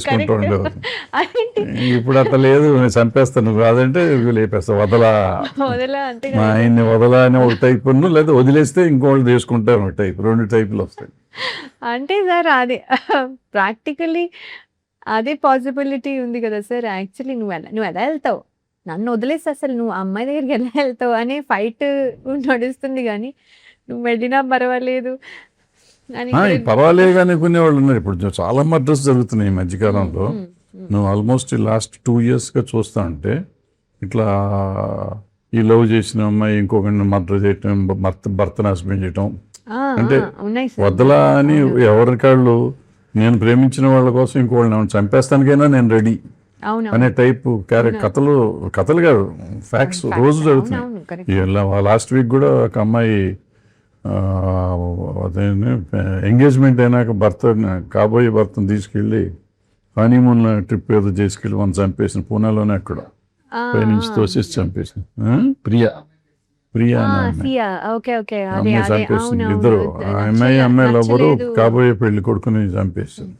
చేసుకుంటూ ఉండేవారు. అదేంటి ఇప్పుడు అట్లా లేదు, నేను చంపేస్తాను నువ్వు కాదంటే లేపేస్తా, వదలా వదలా అంతే మా కదా. ఆయన్ని వదలా అని ఒక టైప్ లేదా వదిలేస్తే ఇంకోళ్ళు తీసుకుంటారు ఒక టైప్, 2 టైపులు వస్తాయి. అంటే సార్ అది ప్రాక్టికల్లీ అదే పాసిబిలిటీ ఉంది కదా సార్. యాక్చువల్లీ నువ్వు ఎలా వెళ్తావు, నన్ను వదిలేసి అసలు నువ్వు ఆ అమ్మాయి దగ్గరికి ఎలా వెళ్తావు అనే ఫైట్ నడుస్తుంది కానీ నువ్వు వెళ్ళినా పర్వాలేదు అని పర్వాలేదు కానీ కొనేవాళ్ళు ఉన్నారు. ఇప్పుడు చాలా మర్డర్స్ జరుగుతున్నాయి ఈ మధ్యకాలంలో. నువ్వు ఆల్మోస్ట్ లాస్ట్ 2 yearsగా చూస్తా ఉంటే ఇట్లా ఈ లవ్ చేసిన అమ్మాయి ఇంకొకరిని మర్డర్ చేయటం, భర్తను హస్బెండ్ చేయటం, అంటే ఉన్నాయి సార్. వదలా అని ఎవరికాళ్ళు నేను ప్రేమించిన వాళ్ళ కోసం ఇంకోళ్ళని చంపేస్తానికైనా నేను రెడీ అవును అనే టైప్ కథలు కాదు, ఫ్యాక్ట్స్ రోజు జరుగుతున్నాయి. లాస్ట్ వీక్ కూడా ఒక అమ్మాయి ఎంగేజ్మెంట్ అయినాక కాబోయే భర్తను తీసుకెళ్ళి హనీమూన్ ట్రిప్ ఏదో చేసుకెళ్ళి మనం చంపేసిన, పూణేలోనే అక్కడ పైనుంచి తోసేసి చంపేసింది. ప్రియా అమ్మాయి చంపేసింది. ఇద్దరు అమ్మాయి లవ్వరు కాబోయే పెళ్లి కొడుకుని చంపేస్తుంది.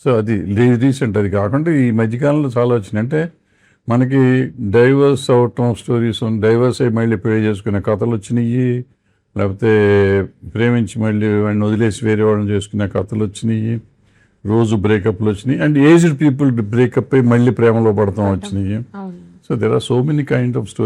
సో అది రీసెంట్. అది కాకుండా ఈ మధ్యకాలంలో చాలా వచ్చినాయి. అంటే మనకి డైవర్స్ అవటం స్టోరీస్, డైవర్స్ అయ్యి మళ్ళీ పెళ్లి చేసుకునే కథలు వచ్చినాయి, లేకపోతే ప్రేమించి మళ్ళీ వాడిని వదిలేసి వేరే వాళ్ళని చేసుకునే కథలు వచ్చినాయి, రోజు బ్రేకప్లు వచ్చినాయి, అండ్ ఏజ్డ్ పీపుల్ బ్రేకప్ అయ్యి మళ్ళీ ప్రేమలో పడతాం వచ్చినాయి. So there are so many kind of stories.